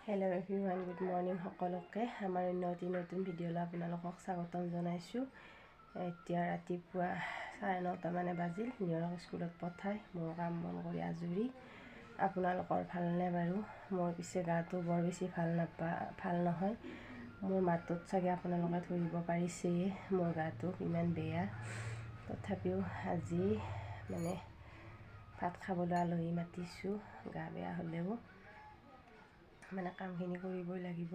Hello' everyone, good morning সকলোকে। আমাৰ নতুন ভিডিঅ'লৈ আপোনালোকক স্বাগতম জনাইছোঁ। এতিয়া ৰাতিপুৱা 9:30 মানে বাজিল। নিয়ৰক স্কুলত পঠাই মোৰ কাম বন কৰি আজৰি। আপোনালোকৰ ভালনে বাৰু? মোৰ পিছে গাটো বৰ বেছি ভাল নহয়। মোৰ মাতটোত চাগে আপোনালোকে ধৰিব পাৰিছেই মোৰ গাটো কিমান বেয়া। তথাপিও আজি মানে ভাত খাবলৈ আলহী মাতিছোঁ। গা বেয়া হ'লেও মানে কামখিনি কৰিবই লাগিব।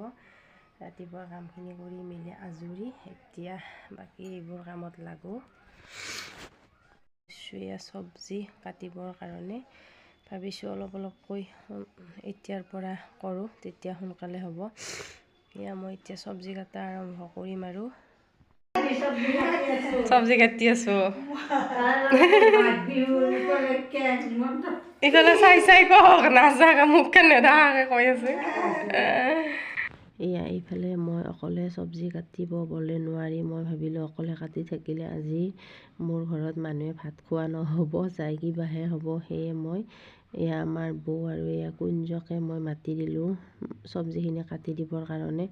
ৰাতিপুৱা কামখিনি কৰি মেলি আজৰি। এতিয়া বাকী এইবোৰ কামত লাগো। এয়া চব্জি কাটিবৰ কাৰণে ভাবিছোঁ অলপকৈ এতিয়াৰ পৰা কৰোঁ, তেতিয়া সোনকালে হ'ব। এয়া মই এতিয়া চব্জি কটা আৰম্ভ কৰিম আৰু চব্জি কাটি আছোঁ। ইফালে চাই কওক নাচাকে মোক কেনে নেদাকে কৈ আছে। এয়া এইফালে মই অকলে চব্জি কাটিব গ'লে নোৱাৰি। মই ভাবিলোঁ অকলে কাটি থাকিলে আজি মোৰ ঘৰত মানুহে ভাত খোৱা নহ'ব, যাই কিবাহে হ'ব। সেয়ে মই এয়া আমাৰ বৌ আৰু এয়া কুঞ্জকে মই মাতি দিলোঁ চব্জিখিনি কাটি দিবৰ কাৰণে,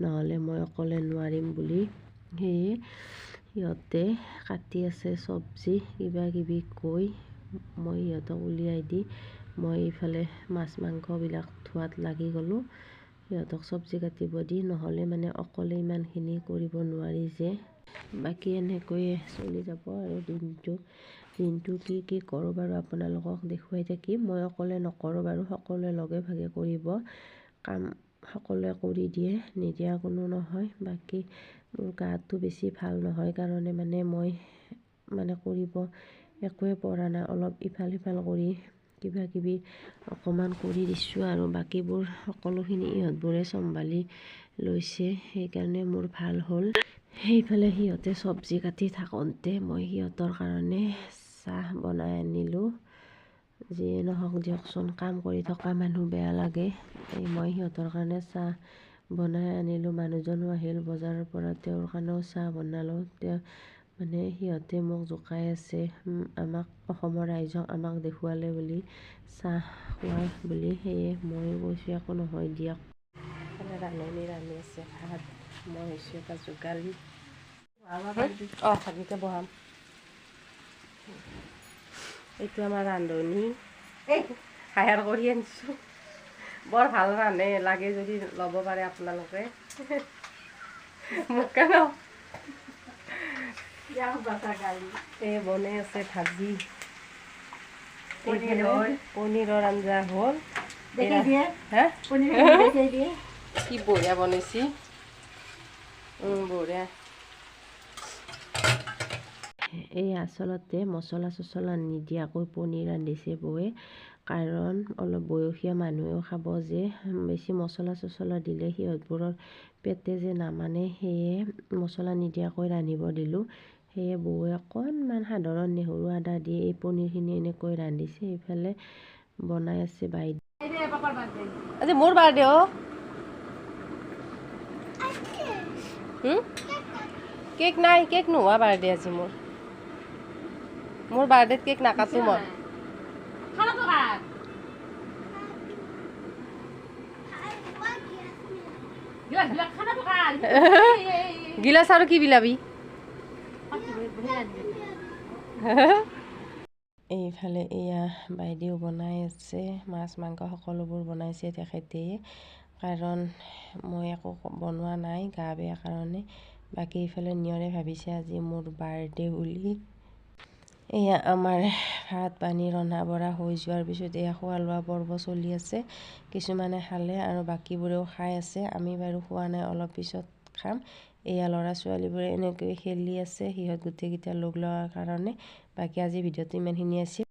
নহ'লে মই অকলে নোৱাৰিম বুলি। সেয়ে সিহঁতে কাটি আছে চব্জি কিবা কিবি কৈ। মই সিহঁতক উলিয়াই দি মই এইফালে মাছ মাংসবিলাক ধোৱাত লাগি গ'লোঁ। সিহঁতক চব্জি কাটিব দি, নহ'লে মানে অকলে ইমানখিনি কৰিব নোৱাৰি যে। বাকী এনেকৈয়ে চলি যাব আৰু দিনটো কি কৰোঁ বাৰু আপোনালোকক দেখুৱাই থাকিম। মই অকলে নকৰোঁ বাৰু, সকলোৱে লগে ভাগে কৰিব। কাম সকলোৱে কৰি দিয়ে, নিদিয়া কোনো নহয়। বাকী মোৰ গাটো বেছি ভাল নহয় কাৰণে মই কৰিব একোৱে পৰা নাই। অলপ ইফাল সিফাল কৰি কিবা কিবি অকণমান কৰি দিছোঁ আৰু বাকীবোৰ সকলোখিনি ইহঁতবোৰে চম্ভালি লৈছে, সেইকাৰণে মোৰ ভাল হ'ল। সেইফালে সিহঁতে চব্জি কাটি থাকোঁতে মই সিহঁতৰ কাৰণে চাহ বনাই আনিলোঁ। যিয়ে নহওক দিয়কচোন, কাম কৰি থকা মানুহ বেয়া লাগে। মই সিহঁতৰ কাৰণে চাহ বনাই আনিলোঁ। মানুহজনো আহিল বজাৰৰ পৰা, তেওঁৰ কাৰণেও চাহ বনালোঁ। সিহঁতে মোক জোকাই আছে, আমাক অসমৰ ৰাইজক আমাক দেখুৱালে বুলি চাহ খোৱাই বুলি। সেয়ে মই কৈছোঁ একো নহয় দিয়ক। ৰান্ধনি ৰান্ধি আছে ভাত, মই হৈছোঁ এটা যোগালী। ভাগিকে বহাম। এইটো আমাৰ ৰান্ধনি, হায়াৰ কৰি আনিছোঁ। বৰ ভাল ৰান্ধে, লাগে যদি ল'ব পাৰে আপোনালোকে। মোক কেন বনাই আছে ভাজি, পনীৰৰ আঞ্জা হ'ল। কি বঢ়িয়া বনাইছি, বঢ়িয়া। এই আচলতে মছলা চছলা নিদিয়াকৈ পনীৰ ৰান্ধিছে বৌয়ে, কাৰণ অলপ বয়সীয়া মানুহেও খাব যে। বেছি মছলা চছলা দিলে সিহঁতবোৰৰ পেটে যে নামানে, সেয়ে মছলা নিদিয়াকৈ ৰান্ধিব দিলোঁ। সেয়ে বৌয়ে অকণমান সাধাৰণ নেহৰু আদা দি এই পনীৰখিনি এনেকৈ ৰান্ধিছে। এইফালে বনাই আছে বাইদেউ। আজি মোৰ বাৰ্থডে অ'। কেক নাই, কেক নোহোৱা বাৰ্থডে আজি মোৰ বাৰ্থডেত কেক নাকাটো মই। গিলাচ আৰু কি বিলাবি। এইফালে এয়া বাইদেউ বনাই আছে, মাছ মাংস সকলোবোৰ বনাইছে তেখেতে, কাৰণ মই একো বনোৱা নাই গা বেয়া কাৰণে। বাকী এইফালে নিয়ৰে ভাবিছে আজি মোৰ বাৰ্থডে বুলি। এয়া আমাৰ ভাত পানী ৰন্ধা বঢ়া হৈ যোৱাৰ পিছত এয়া খোৱা লোৱা পৰ্ব চলি আছে। কিছুমানে খালে আৰু বাকীবোৰেও খাই আছে। আমি বাৰু খোৱা নাই, অলপ পিছত খাম। এয়া ল'ৰা ছোৱালীবোৰে এনেকৈ খেলি আছে, সিহঁত গোটেইকেইটা লগ লোৱাৰ কাৰণে। বাকী আজি ভিডিঅ'টো ইমানখিনি আছিল।